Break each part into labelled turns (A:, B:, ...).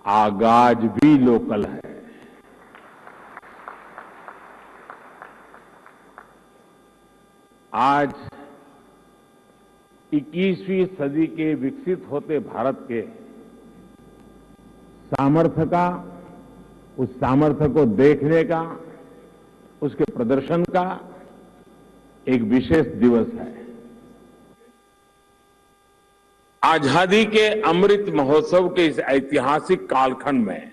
A: आगाज भी लोकल है। आज 21वीं सदी के विकसित होते भारत के सामर्थ्य का, उस सामर्थ्य को देखने का, उसके प्रदर्शन का एक विशेष दिवस है। आजादी के अमृत महोत्सव के इस ऐतिहासिक कालखंड में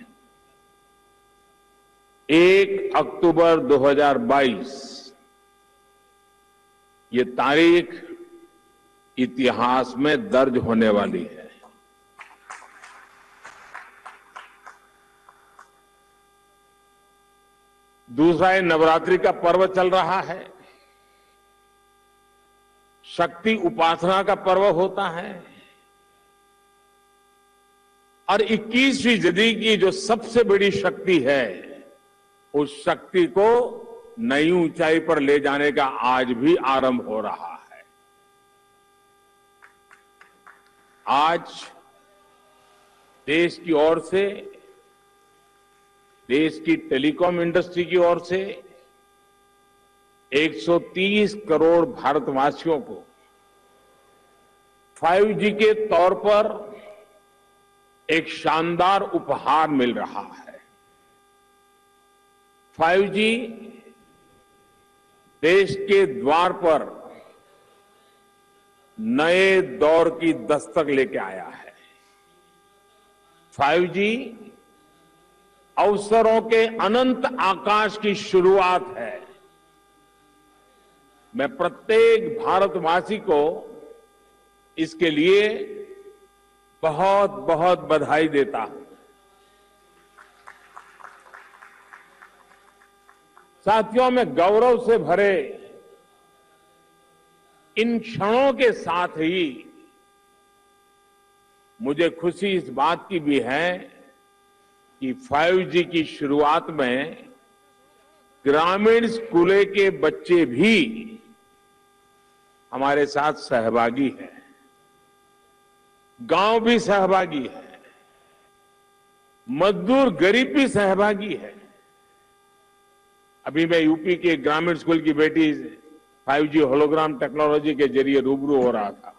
A: 1 अक्टूबर 2022 ये तारीख इतिहास में दर्ज होने वाली है। दूसरा, ये नवरात्रि का पर्व चल रहा है, शक्ति उपासना का पर्व होता है और 21वीं सदी की जो सबसे बड़ी शक्ति है, उस शक्ति को नई ऊंचाई पर ले जाने का आज भी आरंभ हो रहा है। आज देश की ओर से, देश की टेलीकॉम इंडस्ट्री की ओर से 130 करोड़ भारतवासियों को 5G के तौर पर एक शानदार उपहार मिल रहा है। 5G देश के द्वार पर नए दौर की दस्तक लेके आया है। 5G अवसरों के अनंत आकाश की शुरुआत है। मैं प्रत्येक भारतवासी को इसके लिए बहुत बहुत बधाई देता हूं। साथियों, मैं गौरव से भरे इन क्षणों के साथ ही मुझे खुशी इस बात की भी है कि 5G की शुरुआत में ग्रामीण स्कूलों के बच्चे भी हमारे साथ सहभागी हैं, गांव भी सहभागी है, मजदूर गरीब भी सहभागी है। अभी मैं यूपी के ग्रामीण स्कूल की बेटी 5G होलोग्राम टेक्नोलॉजी के जरिए रूबरू हो रहा था।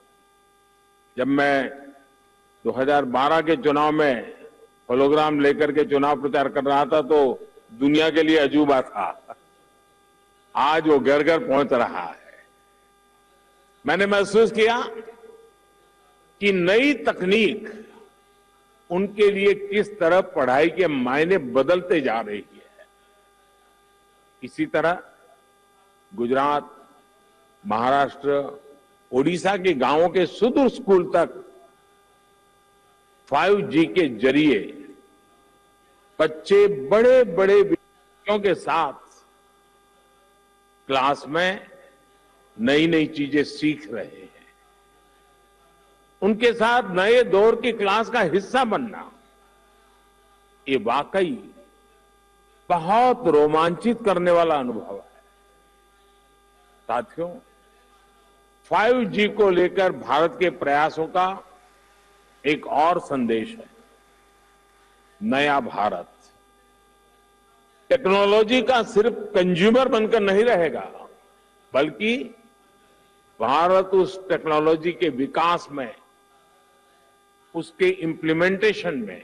A: जब मैं 2012 के चुनाव में होलोग्राम लेकर के चुनाव प्रचार कर रहा था तो दुनिया के लिए अजूबा था। आज वो घर घर पहुंच रहा है। मैंने महसूस किया कि नई तकनीक उनके लिए किस तरह पढ़ाई के मायने बदलते जा रही है। इसी तरह गुजरात, महाराष्ट्र, ओडिशा के गांवों के सुदूर स्कूल तक 5G के जरिए बच्चे बड़े बड़े विषयों के साथ क्लास में नई नई चीजें सीख रहे हैं। उनके साथ नए दौर की क्लास का हिस्सा बनना, ये वाकई बहुत रोमांचित करने वाला अनुभव है। साथियों, 5G को लेकर भारत के प्रयासों का एक और संदेश है, नया भारत। टेक्नोलॉजी का सिर्फ कंज्यूमर बनकर नहीं रहेगा, बल्कि भारत उस टेक्नोलॉजी के विकास में, उसके इम्प्लीमेंटेशन में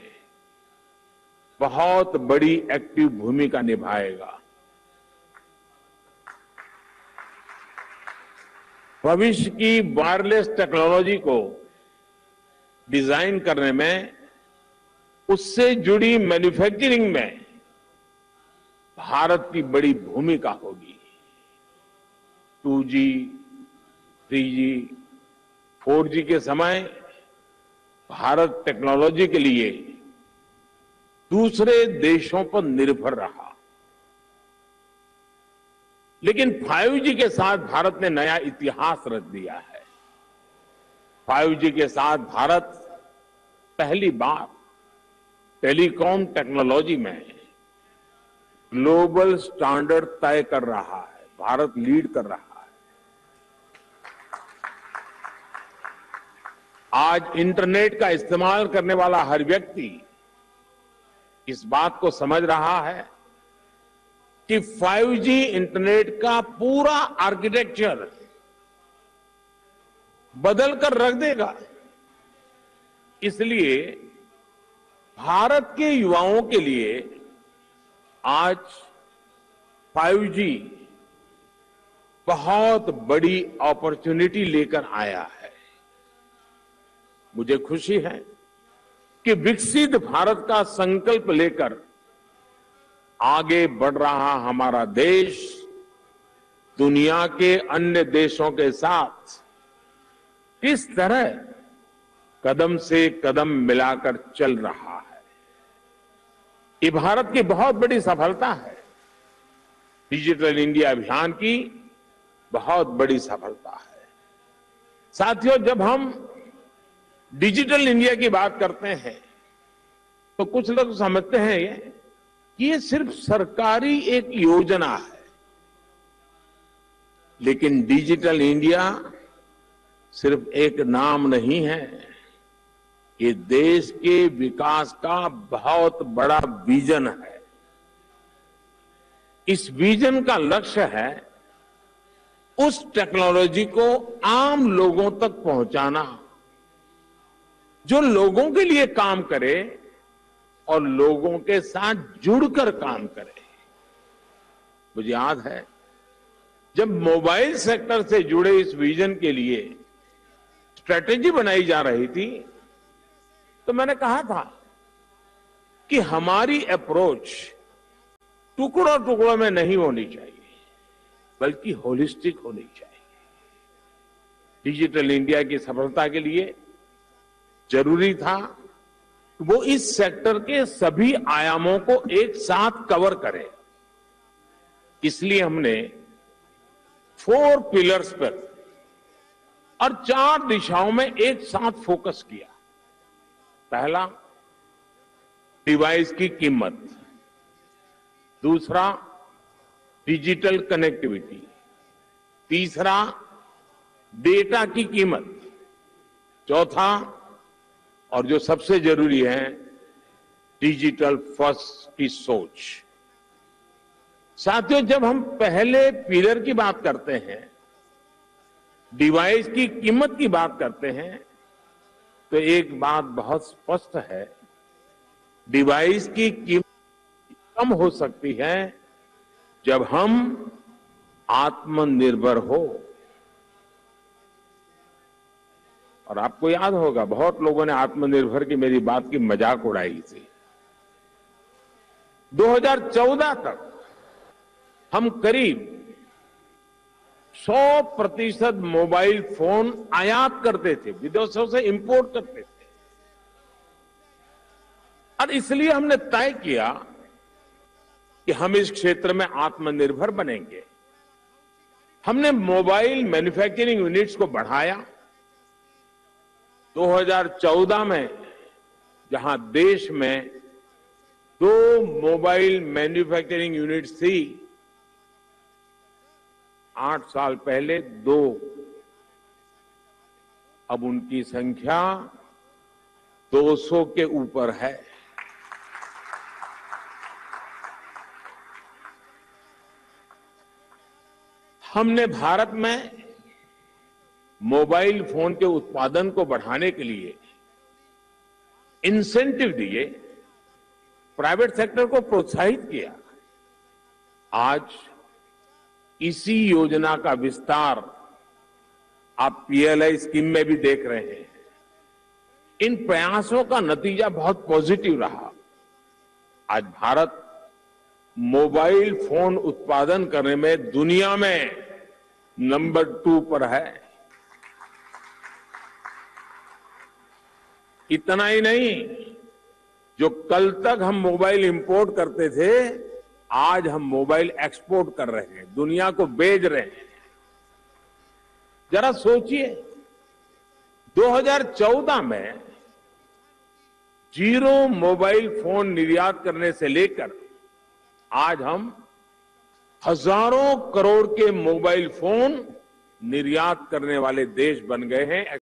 A: बहुत बड़ी एक्टिव भूमिका निभाएगा। भविष्य की वायरलेस टेक्नोलॉजी को डिजाइन करने में, उससे जुड़ी मैन्युफैक्चरिंग में भारत की बड़ी भूमिका होगी। 2G, 3G, 4G के समय भारत टेक्नोलॉजी के लिए दूसरे देशों पर निर्भर रहा, लेकिन 5G के साथ भारत ने नया इतिहास रच दिया है। 5G के साथ भारत पहली बार टेलीकॉम टेक्नोलॉजी में ग्लोबल स्टैंडर्ड तय कर रहा है। भारत लीड कर रहा है। आज इंटरनेट का इस्तेमाल करने वाला हर व्यक्ति इस बात को समझ रहा है कि 5G इंटरनेट का पूरा आर्किटेक्चर बदल कर रख देगा। इसलिए भारत के युवाओं के लिए आज 5G बहुत बड़ी अपॉर्चुनिटी लेकर आया है। मुझे खुशी है कि विकसित भारत का संकल्प लेकर आगे बढ़ रहा हमारा देश दुनिया के अन्य देशों के साथ किस तरह कदम से कदम मिलाकर चल रहा है। ये भारत की बहुत बड़ी सफलता है। डिजिटल इंडिया अभियान की बहुत बड़ी सफलता है। साथियों, जब हम डिजिटल इंडिया की बात करते हैं तो कुछ लोग समझते हैं कि ये सिर्फ सरकारी एक योजना है, लेकिन डिजिटल इंडिया सिर्फ एक नाम नहीं है, ये देश के विकास का बहुत बड़ा विजन है। इस विजन का लक्ष्य है उस टेक्नोलॉजी को आम लोगों तक पहुंचाना जो लोगों के लिए काम करे और लोगों के साथ जुड़कर काम करे। मुझे याद है जब मोबाइल सेक्टर से जुड़े इस विजन के लिए स्ट्रेटेजी बनाई जा रही थी तो मैंने कहा था कि हमारी अप्रोच टुकड़ों टुकड़ों में नहीं होनी चाहिए, बल्कि होलिस्टिक होनी चाहिए। डिजिटल इंडिया की सफलता के लिए जरूरी था कि वो इस सेक्टर के सभी आयामों को एक साथ कवर करे। इसलिए हमने 4 पिलर्स पर और 4 दिशाओं में एक साथ फोकस किया। पहला, डिवाइस की कीमत। दूसरा, डिजिटल कनेक्टिविटी। तीसरा, डेटा की कीमत। चौथा, और जो सबसे जरूरी है, डिजिटल फर्स्ट की सोच। साथियों, जब हम पहले पिलर की बात करते हैं, डिवाइस की कीमत की बात करते हैं, तो एक बात बहुत स्पष्ट है, डिवाइस की कीमत कम हो सकती है जब हम आत्मनिर्भर हो। और आपको याद होगा बहुत लोगों ने आत्मनिर्भर की मेरी बात की मजाक उड़ाई थी। 2014 तक हम करीब 100% मोबाइल फोन आयात करते थे, विदेशों से इंपोर्ट करते थे। और इसलिए हमने तय किया कि हम इस क्षेत्र में आत्मनिर्भर बनेंगे। हमने मोबाइल मैन्युफैक्चरिंग यूनिट्स को बढ़ाया। 2014 में जहां देश में 2 मोबाइल मैन्युफैक्चरिंग यूनिट्स थी, 8 साल पहले 2, अब उनकी संख्या 200 के ऊपर है। हमने भारत में मोबाइल फोन के उत्पादन को बढ़ाने के लिए इंसेंटिव दिए, प्राइवेट सेक्टर को प्रोत्साहित किया। आज इसी योजना का विस्तार आप पीएलआई स्कीम में भी देख रहे हैं। इन प्रयासों का नतीजा बहुत पॉजिटिव रहा। आज भारत मोबाइल फोन उत्पादन करने में दुनिया में नंबर 2 पर है। इतना ही नहीं, जो कल तक हम मोबाइल इंपोर्ट करते थे, आज हम मोबाइल एक्सपोर्ट कर रहे हैं, दुनिया को भेज रहे हैं। जरा सोचिए, 2014 में 0 मोबाइल फोन निर्यात करने से लेकर आज हम हजारों करोड़ के मोबाइल फोन निर्यात करने वाले देश बन गए हैं।